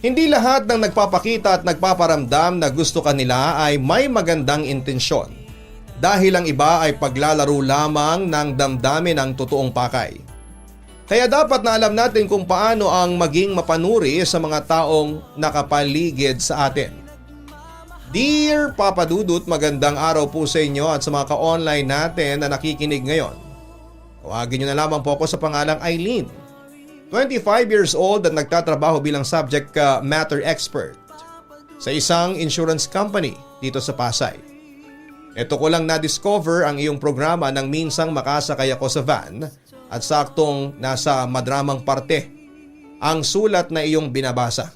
Hindi lahat ng nagpapakita at nagpaparamdam na gusto kanila ay may magandang intensyon. Dahil ang iba ay paglalaro lamang ng damdamin ng totoong pakay. Kaya dapat na alam natin kung paano ang maging mapanuri sa mga taong nakapaligid sa atin. Dear Papa Dudut, magandang araw po sa inyo at sa mga ka-online natin na nakikinig ngayon. Tawagin nyo na lamang po ako sa pangalang Eileen. 25 years old at nagtatrabaho bilang subject matter expert sa isang insurance company dito sa Pasay. Ito ko lang na-discover ang iyong programa nang minsang makasakay ako sa van at saktong nasa madramang parte ang sulat na iyong binabasa.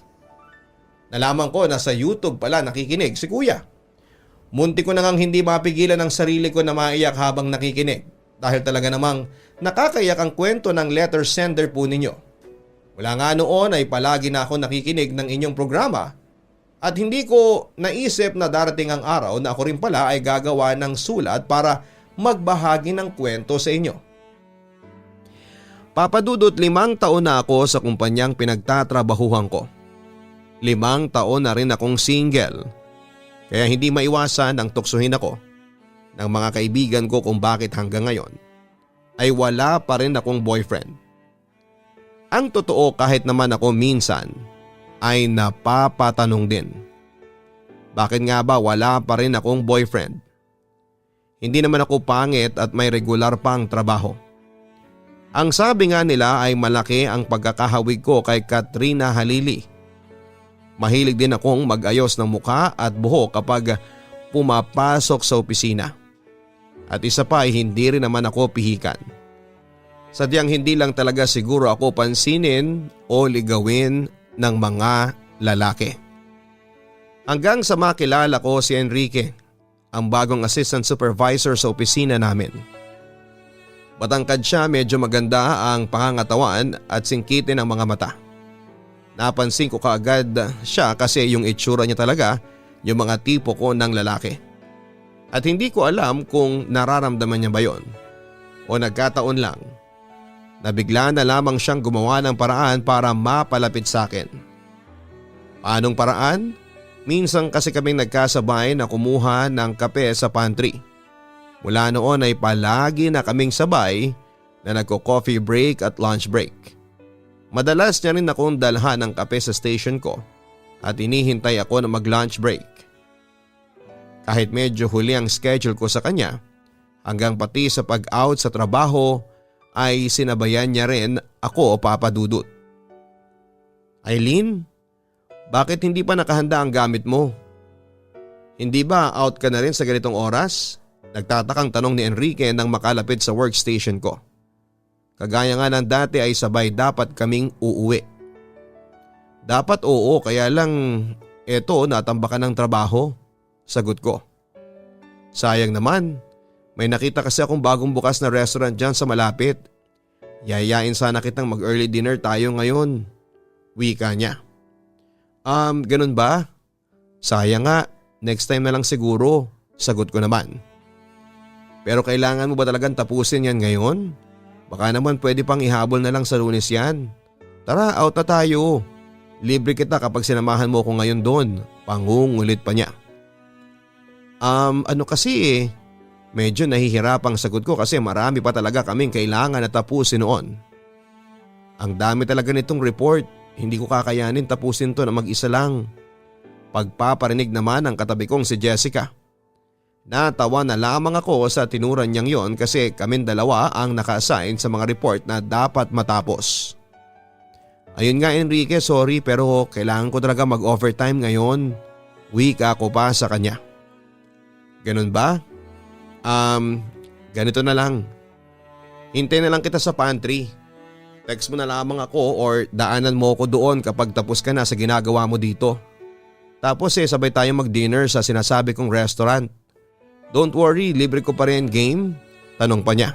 Nalaman ko na sa YouTube pala nakikinig si Kuya. Munti ko na ngang hindi mapigilan ang sarili ko na maiyak habang nakikinig dahil talaga namang nakakayak ang kwento ng letter sender po ninyo. Wala nga noon ay palagi na ako nakikinig ng inyong programa at hindi ko naisip na darating ang araw na ako rin pala ay gagawa ng sulat para magbahagi ng kwento sa inyo. Papadudot, 5 taon na ako sa kumpanyang pinagtatrabahuhan ko. 5 taon na rin akong single kaya hindi maiwasan ang tuksuhin ako ng mga kaibigan ko kung bakit hanggang ngayon ay wala pa rin akong boyfriend. Ang totoo, kahit naman ako minsan ay napapatanong din. Bakit nga ba wala pa rin akong boyfriend? Hindi naman ako pangit at may regular pang trabaho. Ang sabi nga nila ay malaki ang pagkakahawig ko kay Katrina Halili. Mahilig din akong mag-ayos ng mukha at buhok kapag pumapasok sa opisina. At isa pa ay hindi rin naman ako pihikan. Sadyang hindi lang talaga siguro ako pansinin o ligawin ng mga lalaki. Hanggang sa makilala ko si Enrique, ang bagong assistant supervisor sa opisina namin. Matangkad siya, medyo maganda ang pangangatawan at singkitin ang mga mata. Napansin ko kaagad siya kasi yung itsura niya talaga yung mga tipo ko ng lalaki. At hindi ko alam kung nararamdaman niya ba yon o nagkataon lang na bigla na lamang siyang gumawa ng paraan para mapalapit sa akin. Paanong paraan? Minsan kasi kaming nagkasabay na kumuha ng kape sa pantry. Mula noon ay palagi na kaming sabay na nagko-coffee break at lunch break. Madalas niya rin akong dalhan ng kape sa station ko at inihintay ako na mag-lunch break. Kahit medyo huli ang schedule ko sa kanya, hanggang pati sa pag-out sa trabaho ay sinabayan niya rin ako o Papa Dudut. Eileen, bakit hindi pa nakahanda ang gamit mo? Hindi ba out ka na rin sa ganitong oras? Nagtatakang tanong ni Enrique nang makalapit sa workstation ko. Kagaya nga ng dati ay sabay dapat kaming uuwi. Dapat oo, kaya lang eto natambakan ng trabaho. Sagot ko. Sayang naman, may nakita kasi akong bagong bukas na restaurant dyan sa malapit. Yayain sana kitang mag-early dinner tayo ngayon. Wika niya. Ganun ba? Sayang nga, next time na lang siguro. Sagot ko naman. Pero kailangan mo ba talagang tapusin yan ngayon? Baka naman pwede pang ihabol na lang sa Lunes yan. Tara, out na tayo. Libre kita kapag sinamahan mo ko ngayon doon. Pangungulit pa niya. Ano kasi medyo nahihirapang sagot ko kasi marami pa talaga kaming kailangan na tapusin noon. Ang dami talaga nitong report, hindi ko kakayanin tapusin to na mag-isa lang. Pagpaparinig naman ang katabi kong si Jessica. Natawa na lamang ako sa tinuran niyang yon kasi kaming dalawa ang naka-assign sa mga report na dapat matapos. Ayun nga Enrique, sorry pero kailangan ko talaga mag-overtime ngayon. Wika ko pa sa kanya. Ganun ba? Ganito na lang. Hintay na lang kita sa pantry. Text mo na lamang ako or daanan mo ako doon kapag tapos ka na sa ginagawa mo dito. Tapos sabay tayo mag-dinner sa sinasabi kong restaurant. Don't worry, libre ko pa rin game? Tanong pa niya.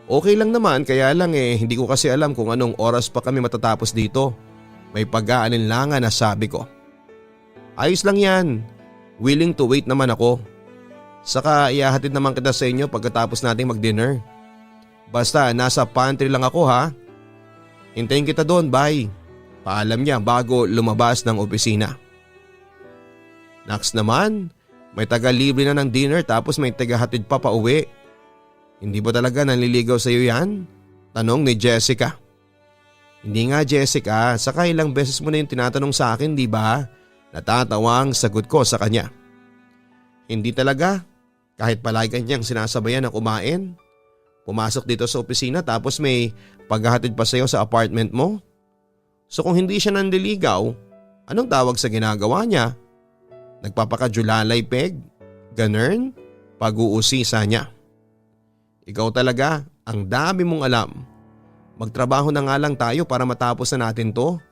Okay lang naman, kaya lang hindi ko kasi alam kung anong oras pa kami matatapos dito. May pag-aalinlangan na sabi ko. Ayos lang yan. Willing to wait naman ako. Saka ihahatid naman kita sa inyo pagkatapos nating mag-dinner. Basta nasa pantry lang ako ha. Hintayin kita doon, bye. Paalam niya bago lumabas ng opisina. Next naman, may taga-libre na ng dinner tapos may taga-hatid pa pauwi. Hindi ba talaga nanliligaw sa iyo yan? Tanong ni Jessica. Hindi nga Jessica, saka ilang beses mo na yung tinatanong sa akin, di ba? Natatawang sagot ko sa kanya. Hindi talaga, kahit palagi kanyang sinasabayan na kumain. Pumasok dito sa opisina tapos may paghahatid pa sa iyo sa apartment mo. So kung hindi siya nanliligaw, anong tawag sa ginagawa niya? Nagpapakajulalay peg? Ganern? Pag-uusisa niya. Ikaw talaga, ang dami mong alam. Magtrabaho na nga lang tayo para matapos na natin to.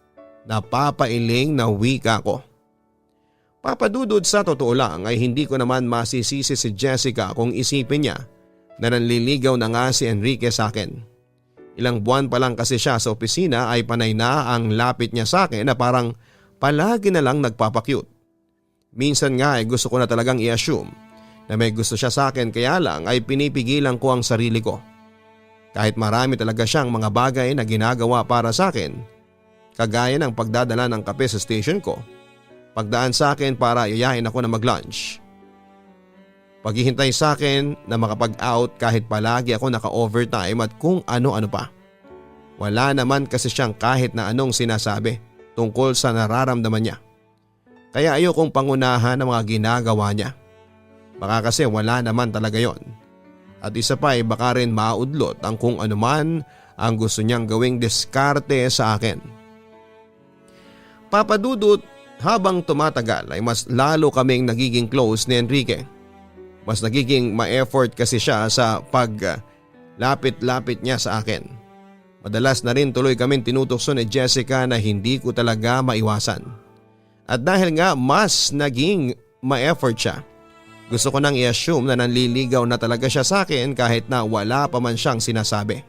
Napapailing na wika ko. Papadudod sa totoo lang ay hindi ko naman masisisi si Jessica kung isipin niya na nanliligaw na nga si Enrique sa akin. Ilang buwan pa lang kasi siya sa opisina ay panay na ang lapit niya sa akin na parang palagi na lang nagpapakyut. Minsan nga ay gusto ko na talagang i-assume na may gusto siya sa akin kaya lang ay pinipigilan ko ang sarili ko. Kahit marami talaga siyang mga bagay na ginagawa para sa akin, kagaya ng pagdadala ng kape sa station ko, pagdaan sa akin para yayain ako na mag-lunch, paghihintay sa akin na makapag-out kahit palagi ako naka-overtime at kung ano-ano pa. Wala naman kasi siyang kahit na anong sinasabi tungkol sa nararamdaman niya. Kaya ayokong pangunahan ang mga ginagawa niya. Baka kasi wala naman talaga yon. At isa pa ay baka rin maudlot ang kung anuman ang gusto niyang gawing diskarte sa akin. Papadudot, habang tumatagal ay mas lalo kaming nagiging close ni Enrique. Mas nagiging ma-effort kasi siya sa paglapit-lapit niya sa akin. Madalas na rin tuloy kaming tinutokso ni Jessica na hindi ko talaga maiwasan. At dahil nga mas naging ma-effort siya, gusto ko nang i-assume na nanliligaw na talaga siya sa akin kahit na wala pa man siyang sinasabi.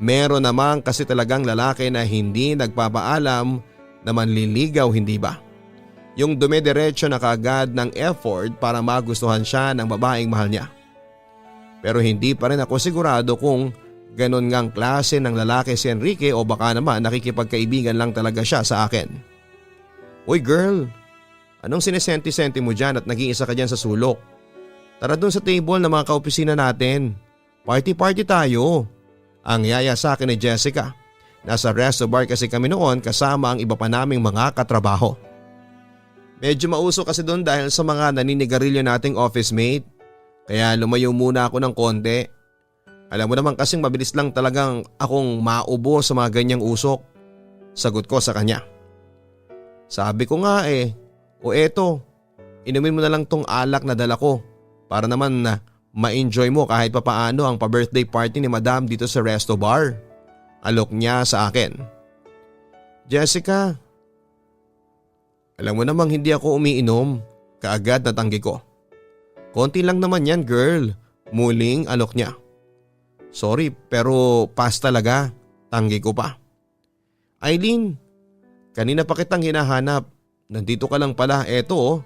Meron namang kasi talagang lalaki na hindi nagpapaalam na manliligaw, hindi ba? Yung dumidiretso na kaagad ng effort para magustuhan siya ng babaeng mahal niya. Pero hindi pa rin ako sigurado kung ganon ngang klase ng lalaki si Enrique o baka naman nakikipagkaibigan lang talaga siya sa akin. Uy girl, anong sinesenti-senti mo dyan at nag-iisa ka dyan sa sulok? Tara dun sa table ng mga kaopisina natin. Party-party tayo. Ang yaya sa akin ni Jessica. Nasa resto bar kasi kami noon kasama ang iba pa naming mga katrabaho. Medyo mauso kasi doon dahil sa mga naninigarilyo nating office mate. Kaya lumayo muna ako ng konti. Alam mo naman kasing mabilis lang talagang akong maubo sa mga ganyang usok. Sagot ko sa kanya. Sabi ko nga o eto, inumin mo na lang tong alak na dala ko para naman na ma-enjoy mo kahit papaano ang pa-birthday party ni Madam dito sa resto bar. Alok niya sa akin. Jessica, alam mo namang hindi ako umiinom, kaagad natanggi ko. Konti lang naman yan girl, muling alok niya. Sorry pero pass talaga, tanggi ko pa. Aileen, kanina pa kitang hinahanap. Nandito ka lang pala, eto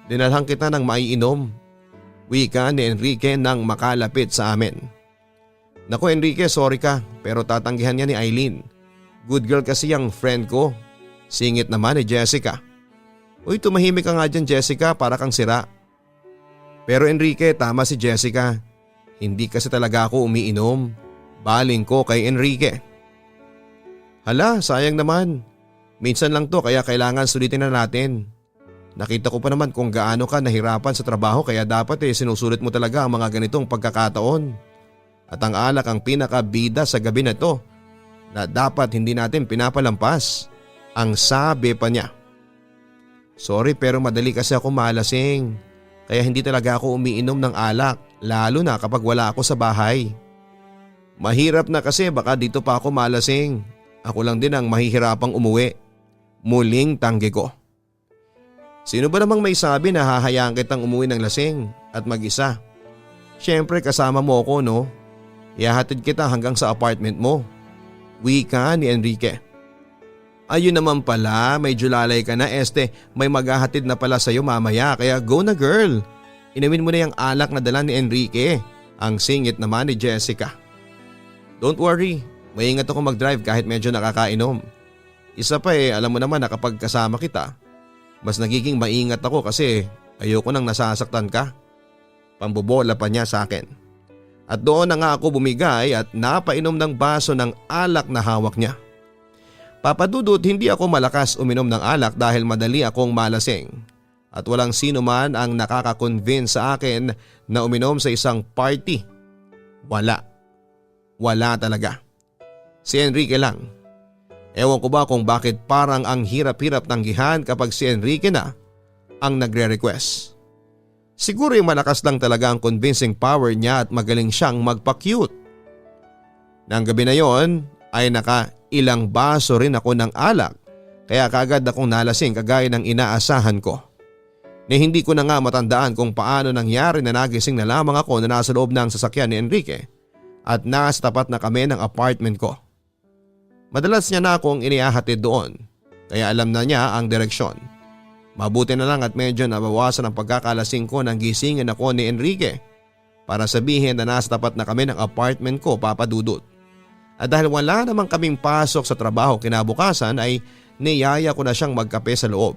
dinalhan kita ng maiinom. Wika ni Enrique nang makalapit sa amin. Naku Enrique, sorry ka pero tatanggihan niya ni Aileen. Good girl kasi yung friend ko. Singit naman ni Jessica. Uy tumahimik ka nga dyan Jessica para kang sira. Pero Enrique, tama si Jessica. Hindi kasi talaga ako umiinom. Baling ko kay Enrique. Hala, sayang naman. Minsan lang to kaya kailangan sulitin na natin. Nakita ko pa naman kung gaano ka nahirapan sa trabaho kaya dapat sinusulit mo talaga ang mga ganitong pagkakataon. At ang alak ang pinakabida sa gabi na to na dapat hindi natin pinapalampas. Ang sabi pa niya. Sorry pero madali kasi ako malasing. Kaya hindi talaga ako umiinom ng alak lalo na kapag wala ako sa bahay. Mahirap na kasi baka dito pa ako malasing. Ako lang din ang mahihirapang umuwi. Muling tanggi ko. Sino ba namang may sabi na hahayaan kitang umuwi ng lasing at mag-isa? Siyempre kasama mo ako no? Ihahatid kita hanggang sa apartment mo. Wika ni Enrique. Ayun naman pala, may julalay ka na may maghahatid na pala sa'yo mamaya kaya go na girl. Inumin mo na yung alak na dala ni Enrique. Ang singit naman ni Jessica. Don't worry, maingat ako mag-drive kahit medyo nakakainom. Isa pa alam mo naman na kapag kasama kita, mas nagiging maingat ako kasi ayoko nang nasasaktan ka. Pambobola pa niya sa akin. At doon na nga ako bumigay at napainom ng baso ng alak na hawak niya. Papa Dudut, hindi ako malakas uminom ng alak dahil madali akong malasing. At walang sino man ang nakaka-convince sa akin na uminom sa isang party. Wala. Wala talaga. Si Enrique lang. Ewan ko ba kung bakit parang ang hirap-hirap tanggihan kapag si Enrique na ang nagre-request. Siguro malakas lang talaga ang convincing power niya at magaling siyang magpa-cute. Nang gabi na yon ay nakailang baso rin ako ng alak kaya kaagad akong nalasing kagaya ng inaasahan ko. Na hindi ko na nga matandaan kung paano nangyari na nagising na lamang ako na nasa loob ng sasakyan ni Enrique at nasa tapat na kami ng apartment ko. Madalas niya na akong inihahatid doon kaya alam na niya ang direksyon. Mabuti na lang at medyo nabawasan ang pagkakalasing ko nang gisingin ako ni Enrique para sabihin na nasa tapat na kami ng apartment ko, Papa Dudut. At dahil wala namang kaming pasok sa trabaho kinabukasan ay niyaya ko na siyang magkape sa loob.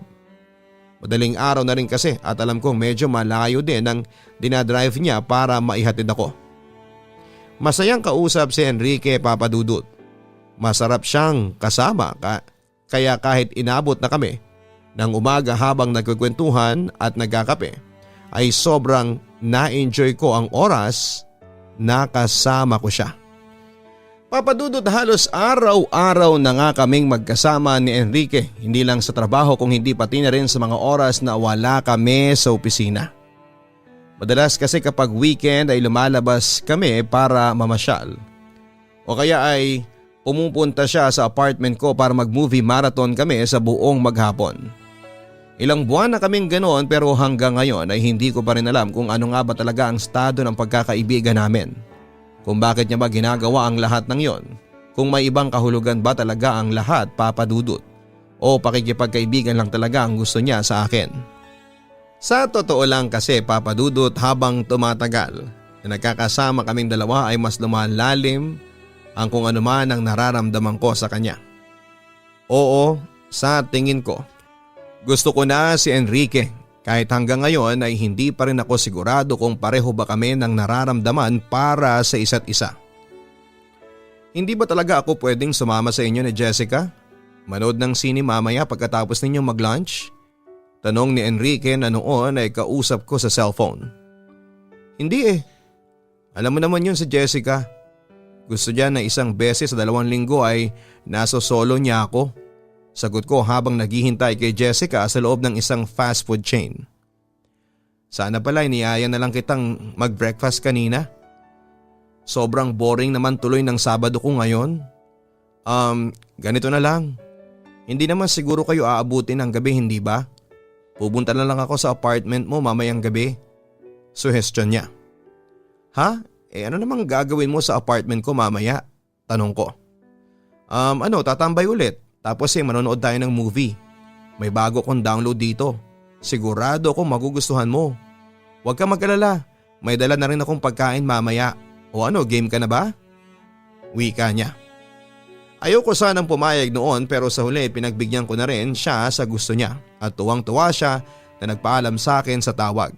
Madaling araw na rin kasi at alam kong medyo malayo din ang dinadrive niya para maihatid ako. Masayang kausap si Enrique, Papa Dudut. Masarap siyang kasama kaya kahit inabot na kami ng umaga habang nagkukwentuhan at nagkakape ay sobrang na-enjoy ko ang oras na kasama ko siya. Papa Dudut, halos araw-araw na nga kaming magkasama ni Enrique, hindi lang sa trabaho kung hindi pati na rin sa mga oras na wala kami sa opisina. Madalas kasi kapag weekend ay lumalabas kami para mamasyal. O kaya ay pumupunta siya sa apartment ko para mag-movie marathon kami sa buong maghapon. Ilang buwan na kaming ganoon pero hanggang ngayon ay hindi ko pa rin alam kung ano nga ba talaga ang estado ng pagkakaibigan namin. Kung bakit niya ba ginagawa ang lahat ng yon. Kung may ibang kahulugan ba talaga ang lahat, Papa Dudut. O pakikipagkaibigan lang talaga ang gusto niya sa akin. Sa totoo lang kasi, Papa Dudut, habang tumatagal na nagkakasama kaming dalawa ay mas lumalalim ang kung ano man ang nararamdaman ko sa kanya. Oo, sa tingin ko. Gusto ko na si Enrique kahit hanggang ngayon ay hindi pa rin ako sigurado kung pareho ba kami ng nararamdaman para sa isa't isa. Hindi ba talaga ako pwedeng sumama sa inyo ni Jessica? Manood ng sine mamaya pagkatapos ninyong mag-lunch? Tanong ni Enrique na noon ay kausap ko sa cellphone. Hindi Alam mo naman yun si Jessica. Gusto niya na isang beses sa 2 linggo ay nasa solo niya ako. Sagot ko habang naghihintay kay Jessica sa loob ng isang fast food chain. Sana pala niyaya na lang kitang mag-breakfast kanina. Sobrang boring naman tuloy ng Sabado ko ngayon. Ganito na lang. Hindi naman siguro kayo aabutin ng gabi, hindi ba? Pupunta na lang ako sa apartment mo mamayang gabi. Suggestion niya. Ha? Ano namang gagawin mo sa apartment ko mamaya? Tanong ko. Tatambay ulit. Tapos manonood tayo ng movie. May bago kong download dito. Sigurado akong magugustuhan mo. Huwag ka mag-alala. May dala na rin akong pagkain mamaya. O game ka na ba? Wika niya. Ayoko sanang pumayag noon pero sa huli pinagbigyan ko na rin siya sa gusto niya. At tuwang-tuwa siya na nagpaalam sa akin sa tawag.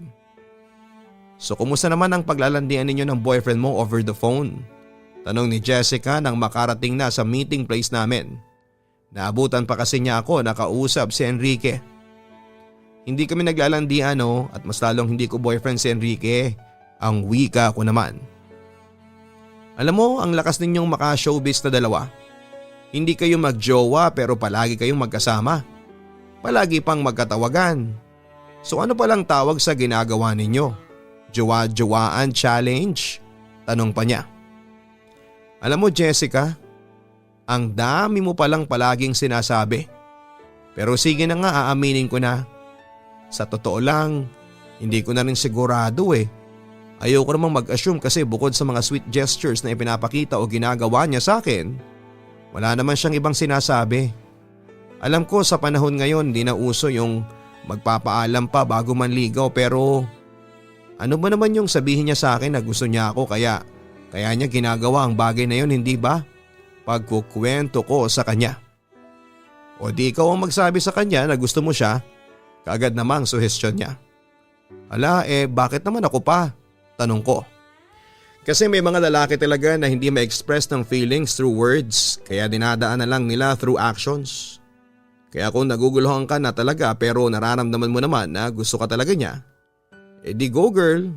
So kumusta naman ang paglalandian ninyo ng boyfriend mo over the phone? Tanong ni Jessica nang makarating na sa meeting place namin. Naabutan pa kasi niya ako nakausap si Enrique. Hindi kami naglalandian at mas lalong hindi ko boyfriend si Enrique. Ang wika ko naman. Alam mo, ang lakas ninyong maka-showbiz na dalawa. Hindi kayo magjowa pero palagi kayong magkasama. Palagi pang magkatawagan. So ano palang tawag sa ginagawa ninyo? Jowa-jowaan challenge? Tanong pa niya. Alam mo Jessica, ang dami mo palang palaging sinasabi. Pero sige na nga, aaminin ko na. Sa totoo lang, hindi ko na rin sigurado Ayoko namang mag-assume kasi bukod sa mga sweet gestures na ipinapakita o ginagawa niya sa akin, wala naman siyang ibang sinasabi. Alam ko sa panahon ngayon hindi na uso yung magpapaalam pa bago manligaw pero ano ba naman yung sabihin niya sa akin na gusto niya ako kaya niya ginagawa ang bagay na yun, hindi ba? Pagkukwento ko sa kanya. O di ikaw ang magsabi sa kanya na gusto mo siya, kaagad namang suhestyon niya. Ala bakit naman ako pa? Tanong ko. Kasi may mga lalaki talaga na hindi ma-express ng feelings through words kaya dinadaan na lang nila through actions. Kaya kung naguguluhan ka na talaga pero nararamdaman mo naman na gusto ka talaga niya, di go girl,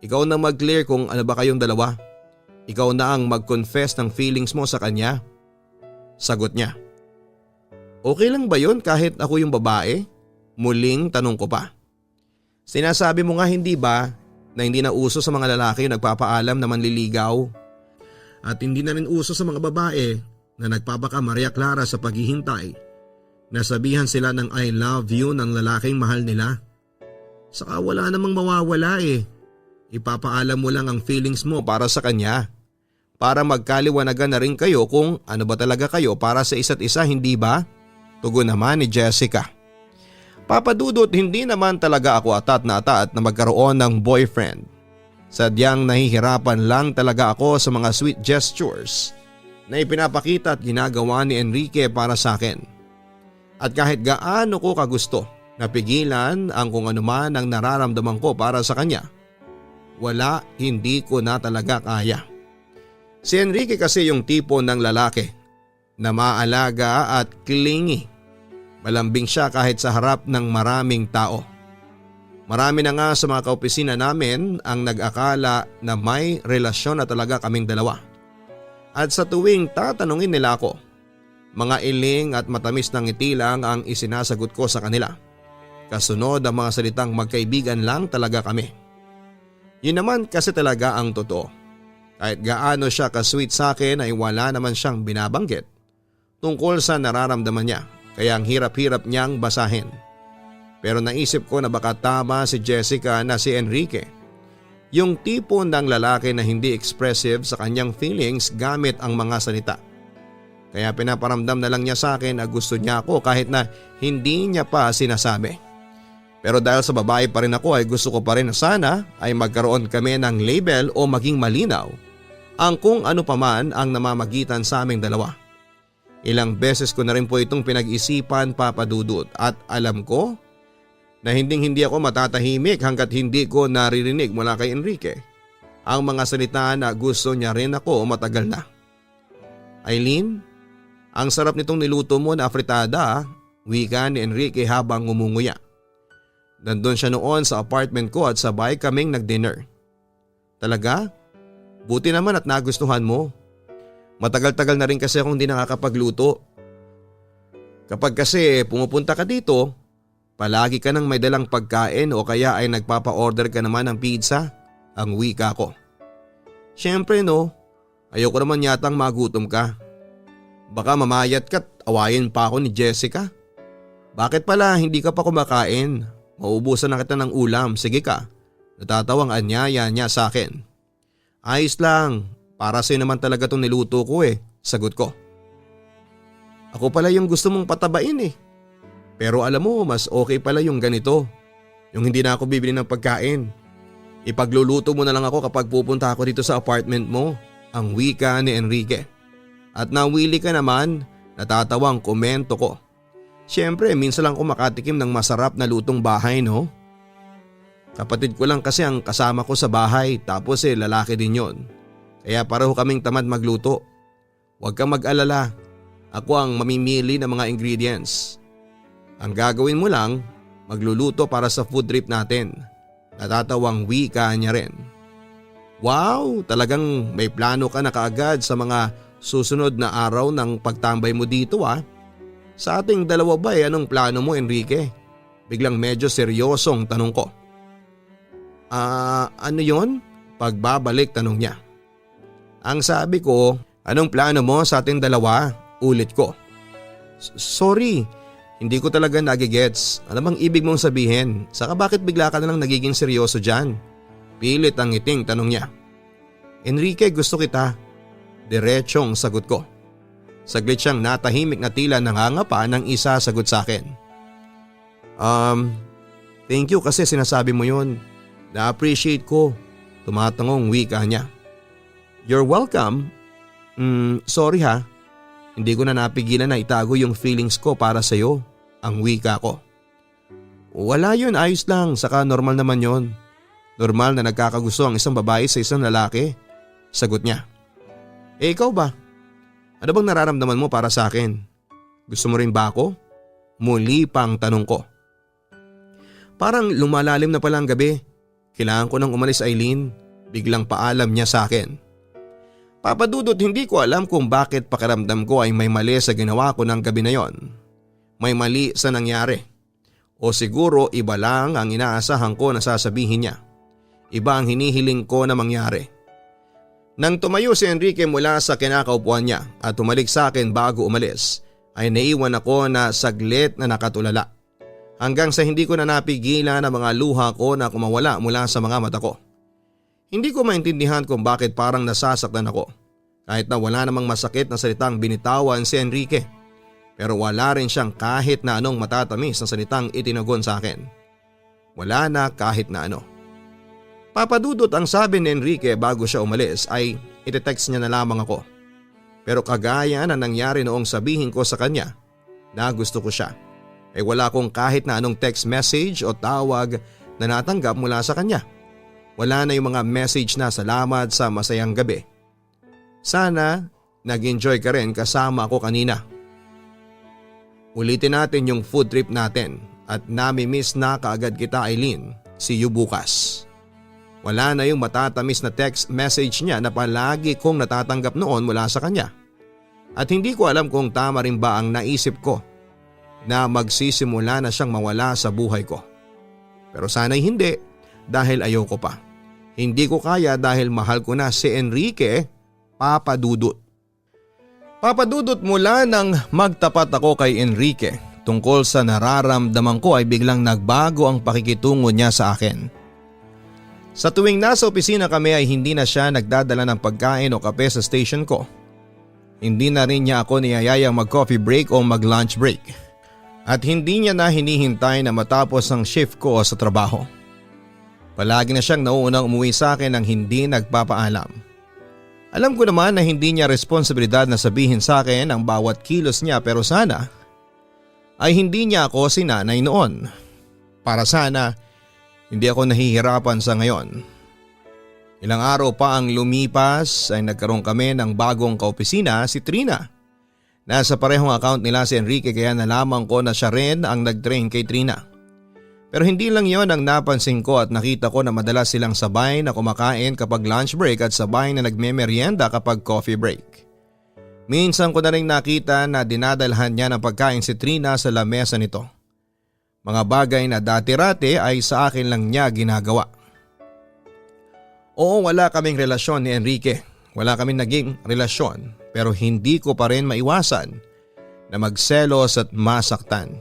ikaw na mag-clear kung ano ba kayong dalawa. Ikaw na ang mag-confess ng feelings mo sa kanya. Sagot niya. Okay lang ba yun kahit ako yung babae? Muling tanong ko pa. Sinasabi mo nga hindi ba na hindi na uso sa mga lalaki yung nagpapaalam na manliligaw? At hindi na rin uso sa mga babae na nagpapaka Maria Clara sa paghihintay. Nasabihan sila ng I love you ng lalaking mahal nila. Saka wala namang mawawala Ipapaalam mo lang ang feelings mo para sa kanya. Para magkaliwanagan na rin kayo kung ano ba talaga kayo para sa isa't isa, hindi ba? Tugon naman ni Jessica. Papadudot, hindi naman talaga ako atat na magkaroon ng boyfriend. Sadyang nahihirapan lang talaga ako sa mga sweet gestures na ipinapakita at ginagawa ni Enrique para sa akin. At kahit gaano ko kagusto na pigilan ang kung ano man ang nararamdaman ko para sa kanya, hindi ko na talaga kaya. Si Enrique kasi yung tipo ng lalaki na maalaga at clingy. Malambing siya kahit sa harap ng maraming tao. Marami na nga sa mga kaopisina namin ang nag-akala na may relasyon na talaga kaming dalawa. At sa tuwing tatanungin nila ako, mga iling at matamis na ngiti lang ang isinasagot ko sa kanila. Kasunod ang mga salitang magkaibigan lang talaga kami. Yun naman kasi talaga ang totoo. Kahit gaano siya ka-sweet sa akin ay wala naman siyang binabanggit tungkol sa nararamdaman niya. Kaya ang hirap-hirap niyang basahin. Pero naisip ko na baka tama si Jessica na si Enrique. Yung tipo ng lalaki na hindi expressive sa kanyang feelings gamit ang mga salita. Kaya pinaparamdam na lang niya sa akin na gusto niya ako kahit na hindi niya pa sinasabi. Pero dahil sa babae pa rin ako ay gusto ko pa rin na sana ay magkaroon kami ng label o maging malinaw ang kung ano paman ang namamagitan sa aming dalawa. Ilang beses ko na rin po itong pinag-isipan, Papa Dudut, at alam ko na hindi ako matatahimik hanggat hindi ko naririnig mula kay Enrique ang mga salita na gusto niya rin ako matagal na. Aileen, ang sarap nitong niluto mo na afritada, wika ni Enrique habang ngumunguya. Nandun siya noon sa apartment ko at sabay kaming nag-dinner. Talaga? Buti naman at nagustuhan mo. Matagal-tagal na rin kasi akong hindi nakakapagluto. Kapag kasi pumupunta ka dito, palagi ka nang may dalang pagkain o kaya ay nagpapa-order ka naman ng pizza, ang wika ko. Siyempre ayoko naman yatang magutom ka. Baka mamayat ka't awayin pa ako ni Jessica. Bakit pala hindi ka pa kumakain? Maubusan na kita ng ulam, sige ka. Natatawang anyaya niya sa akin. Ayos lang. Para sa'yo naman talaga itong niluto ko sagot ko. Ako pala yung gusto mong patabain Pero alam mo, mas okay pala yung ganito. Yung hindi na ako bibili ng pagkain. Ipagluluto mo na lang ako kapag pupunta ako dito sa apartment mo, ang wika ni Enrique. At nawili ka naman, natatawang komento ko. Siyempre, minsan lang ako makatikim ng masarap na lutong bahay Kapatid ko lang kasi ang kasama ko sa bahay tapos lalaki din yon. Kaya pareho kaming tamad magluto. Huwag kang mag-alala. Ako ang mamimili ng mga ingredients. Ang gagawin mo lang, magluluto para sa food trip natin. Natatawang wika niya rin. Wow, talagang may plano ka na kaagad sa mga susunod na araw ng pagtambay mo dito Sa ating dalawa ba anong plano mo, Enrique? Biglang medyo seryosong tanong ko. Ano yon? Pagbabalik tanong niya. Ang sabi ko, anong plano mo sa ating dalawa? Ulit ko. Sorry, hindi ko talaga nagigets. Ano bang ibig mong sabihin? Saka bakit bigla ka na lang nagiging seryoso dyan? Pilit ang ngiting tanong niya. Enrique, gusto kita. Diretsong sagot ko. Saglit siyang natahimik na tila nangangapa ng isa sagot sa akin. Thank you kasi sinasabi mo yun. Na-appreciate ko. Tumatangong wika niya. You're welcome. Sorry ha. Hindi ko na napigilan na itago yung feelings ko para sa'yo, ang wika ko. Wala yun, ayos lang, saka normal naman yon. Normal na nagkakagusto ang isang babae sa isang lalaki, sagot niya. Ikaw ba? Ano bang nararamdaman mo para sa akin? Gusto mo rin ba ako? Muli pang tanong ko. Parang lumalalim na pala ang gabi. Kailangan ko nang umalis, Eileen. Biglang paalam niya sa akin. Papa Dudut, hindi ko alam kung bakit pakiramdam ko ay may mali sa ginawa ko ng gabi na yon. May mali sa nangyari. O siguro iba lang ang inaasahan ko na sasabihin niya. Iba ang hinihiling ko na mangyari. Nang tumayo si Enrique mula sa kinakaupuan niya at tumalik sa akin bago umalis, ay naiwan ako na saglit na nakatulala. Hanggang sa hindi ko na napigilan ang mga luha ko na kumawala mula sa mga mata ko. Hindi ko maintindihan kung bakit parang nasasaktan ako. Kahit na wala namang masakit na salitang binitawan si Enrique. Pero wala rin siyang kahit na anong matatamis na salitang itinagon sa akin. Wala na kahit na ano. Papa Dudut, ang sabi ni Enrique bago siya umalis ay iti-text niya na lamang ako. Pero kagaya na nangyari noong sabihin ko sa kanya na gusto ko siya, ay wala akong kahit na anong text message o tawag na natanggap mula sa kanya. Wala na yung mga message na salamat sa masayang gabi. Sana nag-enjoy ka rin kasama ako kanina. Ulitin natin yung food trip natin at nami-miss na kaagad kita, Eileen. See you bukas. Wala na yung matatamis na text message niya na palagi kong natatanggap noon mula sa kanya. At hindi ko alam kung tama rin ba ang naisip ko na magsisimula na siyang mawala sa buhay ko. Pero sana'y hindi dahil ayoko pa. Hindi ko kaya dahil mahal ko na si Enrique, Papa Dudut. Papa Dudut, mula nang magtapat ako kay Enrique tungkol sa nararamdaman ko ay biglang nagbago ang pakikitungo niya sa akin. Sa tuwing nasa opisina kami ay hindi na siya nagdadala ng pagkain o kape sa station ko. Hindi na rin niya ako niyayayang mag-coffee break o mag-lunch break. At hindi niya na hinihintay na matapos ang shift ko sa trabaho. Palagi na siyang nauunang umuwi sa akin nang hindi nagpapaalam. Alam ko naman na hindi niya responsibilidad na sabihin sa akin ang bawat kilos niya, pero sana ay hindi niya ako sinanay noon. Para sana hindi ako nahihirapan sa ngayon. Ilang araw pa ang lumipas ay nagkaroon kami ng bagong kaopisina, si Trina. Nasa parehong account nila si Enrique kaya nalaman ko na siya rin ang nag-train kay Trina. Pero hindi lang yon ang napansin ko at nakita ko na madalas silang sabay na kumakain kapag lunch break at sabay na nagme-merienda kapag coffee break. Minsan ko na rin nakita na dinadalhan niya ng pagkain si Trina sa lamesa nito. Mga bagay na dati-rate ay sa akin lang niya ginagawa. Oo, wala kaming relasyon ni Enrique. Wala kaming naging relasyon, pero hindi ko pa rin maiwasan na magselos at masaktan.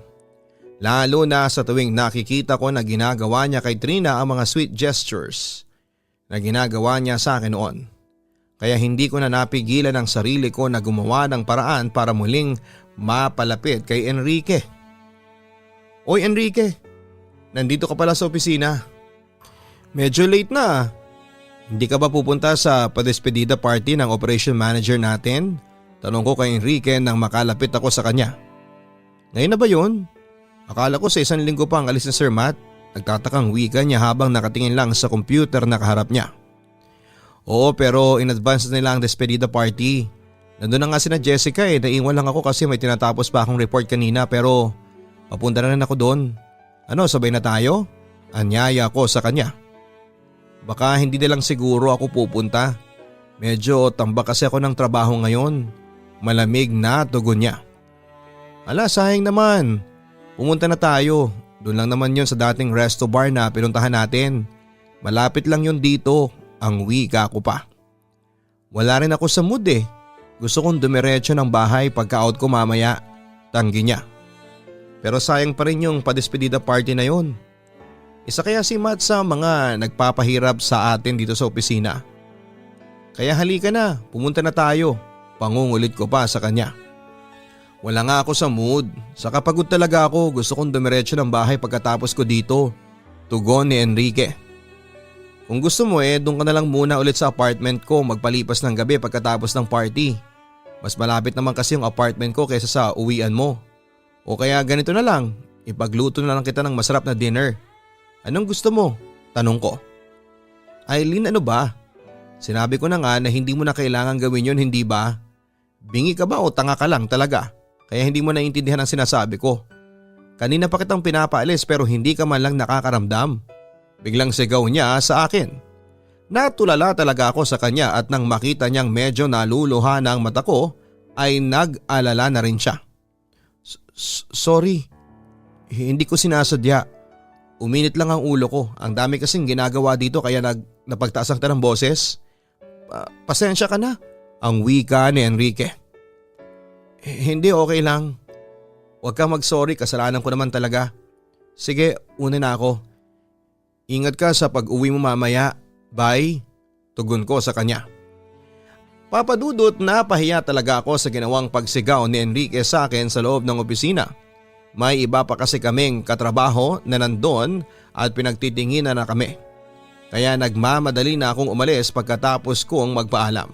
Lalo na sa tuwing nakikita ko na ginagawa niya kay Trina ang mga sweet gestures na ginagawa niya sa akin noon. Kaya hindi ko na napigilan ang sarili ko na gumawa ng paraan para muling mapalapit kay Enrique. Oy Enrique, nandito ka pala sa opisina. Medyo late na. Hindi ka ba pupunta sa padespedida party ng operation manager natin? Tanong ko kay Enrique nang makalapit ako sa kanya. Ngayon na ba yun? Akala ko sa 1 linggo pa ang alis ni Sir Matt. Nagtatakang wika niya habang nakatingin lang sa computer na kaharap niya. Oo, pero in advance na nila ang despedida party. Nandun na nga si na Jessica naiwan lang ako kasi may tinatapos pa akong report kanina, pero papunta na rin ako doon. Ano, sabay na tayo? Anyaya ko sa kanya. Baka hindi na lang siguro ako pupunta. Medyo tambak kasi ako ng trabaho ngayon. Malamig na tugon niya. Ala, sayang naman. Pumunta na tayo. Doon lang naman yun sa dating resto bar na pinuntahan natin. Malapit lang yun dito. Ang wika ko pa. Wala rin ako sa mood eh. Gusto kong dumiretso ng bahay pagka-out ko mamaya. Tanggi niya. Pero sayang pa rin yung padespedida party na yun. Isa kaya si Matt sa mga nagpapahirap sa atin dito sa opisina. Kaya halika na, pumunta na tayo. Pangungulit ko pa sa kanya. Wala nga ako sa mood. Saka pagod talaga ako, gusto kong dumiretso ng bahay pagkatapos ko dito. Tugon ni Enrique. Kung gusto mo doon ka na lang muna ulit sa apartment ko magpalipas ng gabi pagkatapos ng party. Mas malapit naman kasi yung apartment ko kaysa sa uwian mo. O kaya ganito na lang, ipagluto na lang kita ng masarap na dinner. Anong gusto mo? Tanong ko. Eileen, ano ba? Sinabi ko na nga na hindi mo na kailangan gawin yun, hindi ba? Bingi ka ba o tanga ka lang talaga? Kaya hindi mo naiintindihan ang sinasabi ko. Kanina pa kitang pinapaalis pero hindi ka man lang nakakaramdam. Biglang sigaw niya sa akin. Natulala talaga ako sa kanya at nang makita niyang medyo naluluha na ang mata ko ay nag-alala na rin siya. Sorry, hindi ko sinasadya. Uminit lang ang ulo ko. Ang dami kasing ginagawa dito kaya napagtaas ang ng boses. Pasensya ka na, ang wika ni Enrique. Hindi, okay lang. Huwag kang mag-sorry, kasalanan ko naman talaga. Sige, una na ako. Ingat ka sa pag-uwi mo mamaya. Bye. Tugon ko sa kanya. Papadudot, napahiya talaga ako sa ginawang pagsigaw ni Enrique sa akin sa loob ng opisina. May iba pa kasi kaming katrabaho na nandun at pinagtitinginan na kami. Kaya nagmamadali na akong umalis pagkatapos kong magpaalam.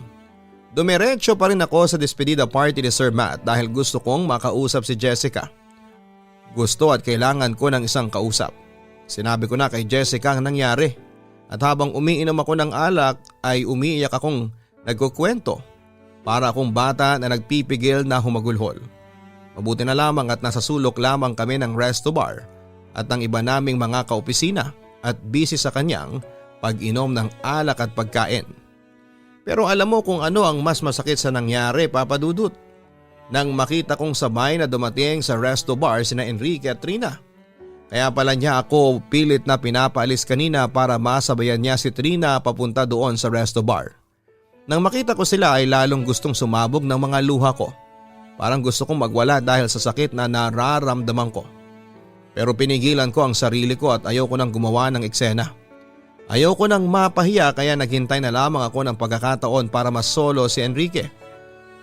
Dumiretso pa rin ako sa despedida party ni Sir Matt dahil gusto kong makausap si Jessica. Gusto at kailangan ko ng isang kausap. Sinabi ko na kay Jessica ang nangyari at habang umiinom ako ng alak ay umiiyak akong nagkukwento para akong bata na nagpipigil na humagulhol. Mabuti na lamang at nasa sulok lamang kami ng resto bar at ang iba naming mga kaopisina at busy sa kanyang pag-inom ng alak at pagkain. Pero alam mo kung ano ang mas masakit sa nangyari, Papa Dudut? Nang makita kong sabay na dumating sa resto bar sina Enrique at Trina. Kaya pala niya ako pilit na pinapaalis kanina para masabayan niya si Trina papunta doon sa resto bar. Nang makita ko sila ay lalong gustong sumabog ng mga luha ko. Parang gusto kong magwala dahil sa sakit na nararamdaman ko. Pero pinigilan ko ang sarili ko at ayoko nang gumawa ng eksena. Ayoko nang mapahiya kaya naghintay na lamang ako ng pagkakataon para masolo si Enrique.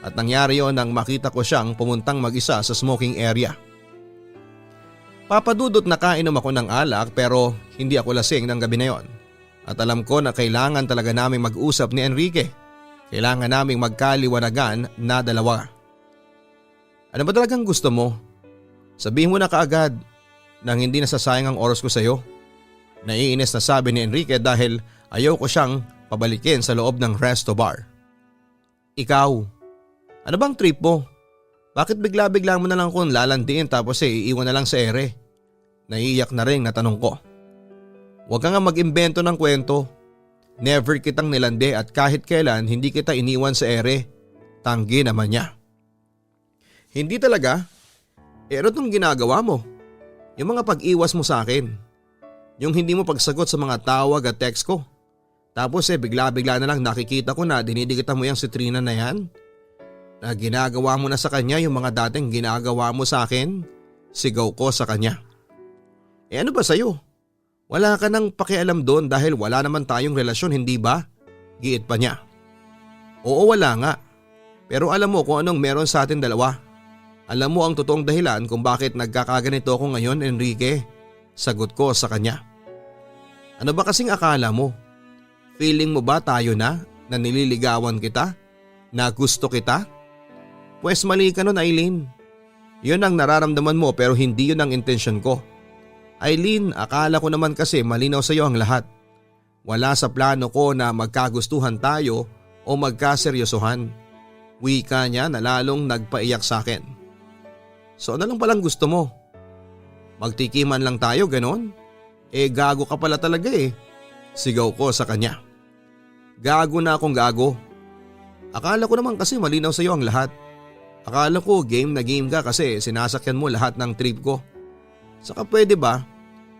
At nangyari yon nang makita ko siyang pumuntang mag-isa sa smoking area. Papadudot nakainom ako ng alak pero hindi ako lasing ng gabi na yon. At alam ko na kailangan talaga naming mag-usap ni Enrique. Kailangan naming magkaliwanagan na dalawa. Ano ba talagang gusto mo? Sabihin mo na kaagad nang hindi nasasayang ang oras ko sa iyo. Naiinis na sabi ni Enrique dahil ayaw ko siyang pabalikin sa loob ng resto bar. Ikaw, ano bang trip mo? Bakit bigla-bigla mo na lang kung lalandiin tapos iiwan na lang sa ere? Naiiyak na rin na tanong ko. Huwag ka nga mag-imbento ng kwento. Never kitang nilandi at kahit kailan hindi kita iniwan sa ere. Tanggi naman niya. Hindi talaga. Ano itong ginagawa mo? Yung mga pag-iwas mo sa akin. Yung hindi mo pagsagot sa mga tawag at text ko. Tapos bigla-bigla na lang nakikita ko na dinidikitan mo yung si Trina na yan. Na ginagawa mo na sa kanya yung mga dating ginagawa mo sa akin. Sigaw ko sa kanya. Ano ba sa'yo? Wala ka nang pakialam doon dahil wala naman tayong relasyon, hindi ba? Giit pa niya. Oo, wala nga. Pero alam mo kung anong meron sa atin dalawa. Alam mo ang totoong dahilan kung bakit nagkakaganito ako ngayon, Enrique. Sagot ko sa kanya. Ano ba kasing akala mo? Feeling mo ba tayo na nililigawan kita? Na gusto kita? Pwes mali ka nun, Eileen. Yun ang nararamdaman mo pero hindi yun ang intensyon ko. Eileen, akala ko naman kasi malinaw sa iyo ang lahat. Wala sa plano ko na magkagustuhan tayo o magkaseryosohan. Wika niya na lalong nagpaiyak sa akin. So ano lang palang gusto mo? Magtikiman lang tayo, ganon? Gago ka pala talaga eh. Sigaw ko sa kanya. Gago na akong gago. Akala ko naman kasi malinaw sa iyo ang lahat. Akala ko game na game ka kasi sinasakyan mo lahat ng trip ko. Saka pwede ba?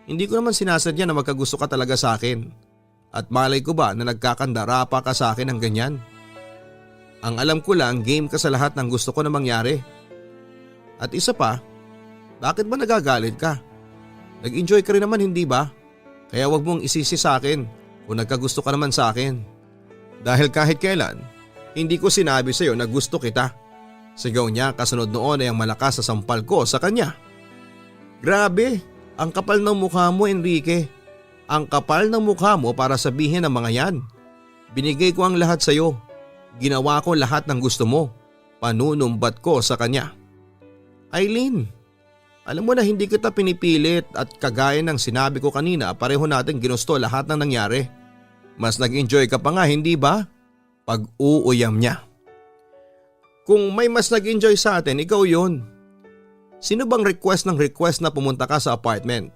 Hindi ko naman sinasadya na magkagusto ka talaga sa akin. At malay ko ba na nagkakandara pa ka sa akin ng ganyan? Ang alam ko lang game ka sa lahat ng gusto ko na mangyari. At isa pa, bakit ba nagagalit ka? Nag-enjoy ka rin naman, hindi ba? Kaya wag mong isisi sa akin kung nagkagusto ka naman sa akin. Dahil kahit kailan, hindi ko sinabi sa iyo na gusto kita. Sigaw niya kasunod noon ay ang malakas na sampal ko sa kanya. Grabe, ang kapal ng mukha mo, Enrique. Ang kapal ng mukha mo para sabihin ang mga yan. Binigay ko ang lahat sa iyo. Ginawa ko lahat ng gusto mo. panunumbat ko sa kanya. Aileen, alam mo na hindi kita pinipilit at kagaya ng sinabi ko kanina, pareho natin ginusto lahat ng nangyari. Mas nag-enjoy ka pa nga, hindi ba? Pag-uuyam niya. Kung may mas nag-enjoy sa atin, ikaw yun. Sino bang request na pumunta ka sa apartment?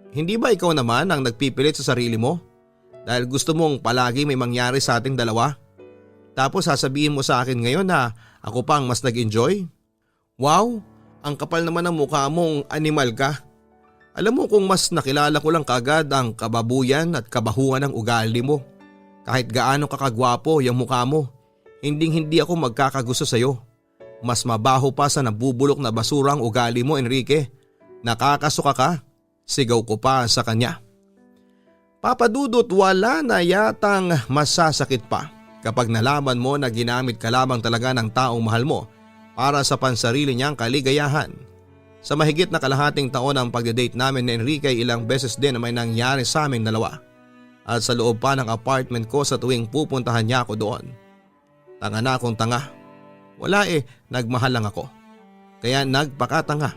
Hindi ba ikaw naman ang nagpipilit sa sarili mo? Dahil gusto mong palagi may mangyari sa ating dalawa? Tapos sasabihin mo sa akin ngayon na ako pa ang mas nag-enjoy? Wow, ang kapal naman ng mukha mong animal ka. Alam mo kung mas nakilala ko lang kagad ang kababuyan at kabahuan ng ugali mo. Kahit gaano kakagwapo yung mukha mo, hindi ako magkakagusto sa'yo. Mas mabaho pa sa nabubulok na basura ang ugali mo, Enrique. Nakakasuka ka, sigaw ko pa sa kanya. Papadudot, wala na yatang masasakit pa kapag nalaman mo na ginamit ka lamang talaga ng taong mahal mo para sa pansarili niyang kaligayahan. Sa mahigit na kalahating taon ng pagdadate namin ni Enrique, ilang beses din na may nangyari sa aming dalawa. At sa loob pa ng apartment ko sa tuwing pupuntahan niya ako doon. Tanga na akong tanga. Wala nagmahal lang ako. Kaya nagpakatanga.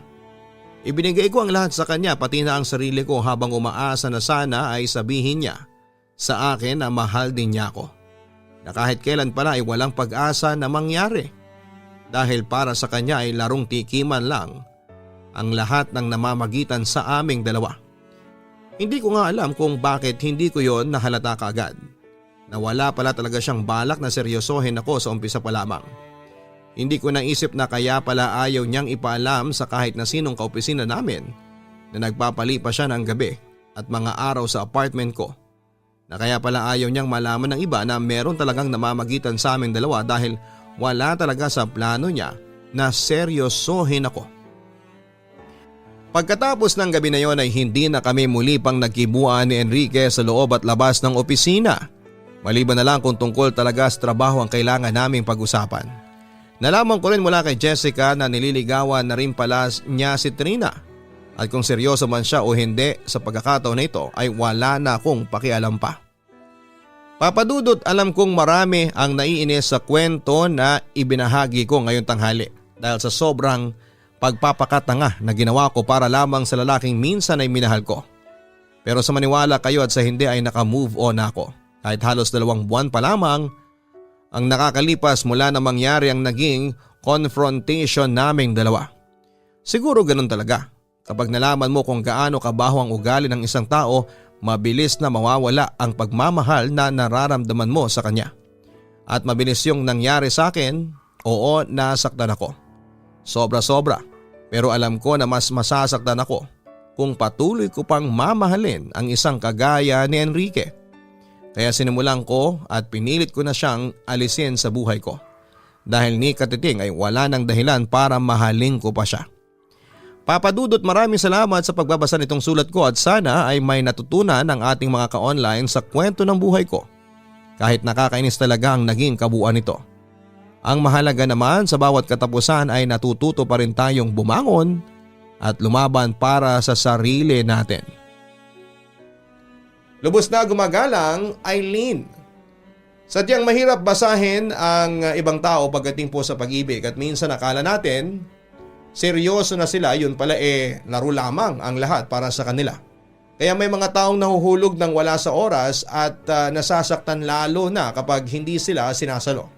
Ibinigay ko ang lahat sa kanya pati na ang sarili ko habang umaasa na sana ay sabihin niya sa akin na mahal din niya ako. Na kahit kailan pala ay walang pag-asa na mangyari. Dahil para sa kanya ay larong tikiman lang ang lahat ng namamagitan sa aming dalawa. Hindi ko nga alam kung bakit hindi ko yon nahalata kaagad. Na wala pala talaga siyang balak na seryosohin ako sa umpisa pa lamang. Hindi ko naisip na kaya pala ayaw niyang ipaalam sa kahit na sinong kaopisina namin na nagpapalipas siya ng gabi at mga araw sa apartment ko. Na kaya pala ayaw niyang malaman ng iba na meron talagang namamagitan sa aming dalawa dahil wala talaga sa plano niya na seryosohin ako. Pagkatapos ng gabi na yon ay hindi na kami muli pang nagkibuan ni Enrique sa loob at labas ng opisina. Maliban na lang kung tungkol talaga sa trabaho ang kailangan naming pag-usapan. Nalaman ko rin mula kay Jessica na nililigawan na rin pala niya si Trina. At kung seryoso man siya o hindi sa pagkakataon na ito ay wala na akong pakialam pa. Papadudot, alam kong marami ang naiinis sa kwento na ibinahagi ko ngayong tanghali dahil sa sobrang pagpapakatanga na ginawa ko para lamang sa lalaking minsan ay minahal ko. Pero sa maniwala kayo at sa hindi ay naka-move on ako. Kahit halos 2 buwan pa lamang ang nakakalipas mula na mangyari ang naging confrontation naming dalawa. Siguro ganun talaga. Kapag nalaman mo kung gaano kabaho ang ugali ng isang tao, mabilis na mawawala ang pagmamahal na nararamdaman mo sa kanya. At mabilis yung nangyari sa akin, oo, nasaktan ako. Sobra-sobra, pero alam ko na mas masasaktan ako kung patuloy ko pang mamahalin ang isang kagaya ni Enrique. Kaya sinimulan ko at pinilit ko na siyang alisin sa buhay ko. Dahil ni Katiting ay wala nang dahilan para mahalin ko pa siya. Papadudot, maraming salamat sa pagbabasa nitong sulat ko at sana ay may natutunan ang ating mga ka-online sa kwento ng buhay ko. Kahit nakakainis talaga ang naging kabuuan nito. Ang mahalaga naman sa bawat katapusan ay natututo pa rin tayong bumangon at lumaban para sa sarili natin. Lubos na gumagalang, Aileen. Sadyang mahirap basahin ang ibang tao pagdating po sa pag-ibig at minsan akala natin seryoso na sila, yun pala laro lamang ang lahat para sa kanila. Kaya may mga taong nahuhulog ng wala sa oras at nasasaktan lalo na kapag hindi sila sinasalo.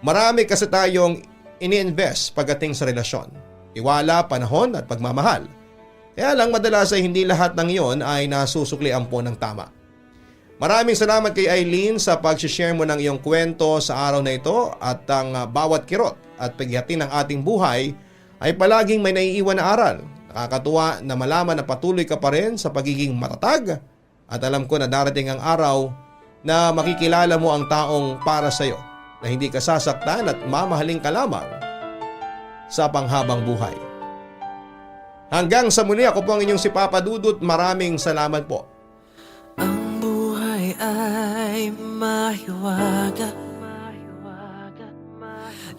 Marami kasi tayong ini-invest pagdating sa relasyon. Tiwala, panahon at pagmamahal. Kaya lang madalas ay hindi lahat ng iyon ay nasusuklian po ng tama. Maraming salamat kay Aileen sa pag-share mo ng iyong kwento sa araw na ito at ang bawat kirot at paghihati ng ating buhay ay palaging may naiiwan na aral. Nakakatuwa na malaman na patuloy ka pa rin sa pagiging matatag at alam ko na darating ang araw na makikilala mo ang taong para sa iyo na hindi ka sasaktan at mamahalin ka lamang sa panghabang buhay. Hanggang sa muli, ako po ang inyong si Papa Dudut. Maraming salamat po. Ang buhay ay mahiwaga,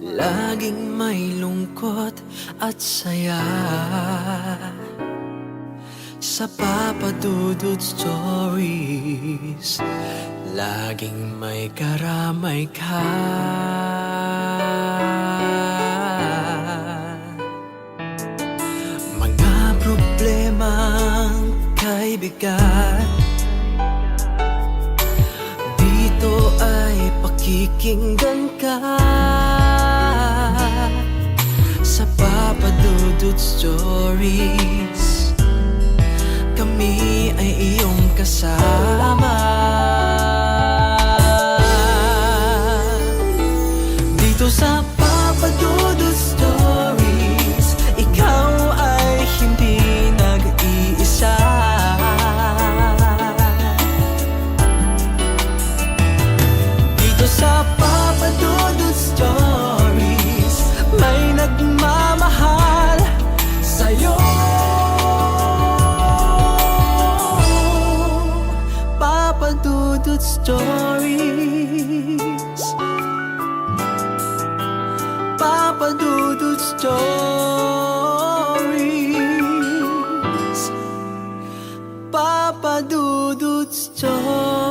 laging may lungkot at saya. Sa Papa Dudut Stories, laging may karamay ka. ay bigat, dito ay pakikinggan ka. Sa Papa Dudut Stories, kami ay iyong kasama. Dito sa Papa Dudut Stories, ikaw ay hindi nag-iisa. Dito sa Papa Dudut Stories, may nagmamahal sa'yo. Papa Dudut Stories, Papa Dudut Stories, Papa Dudut Stories.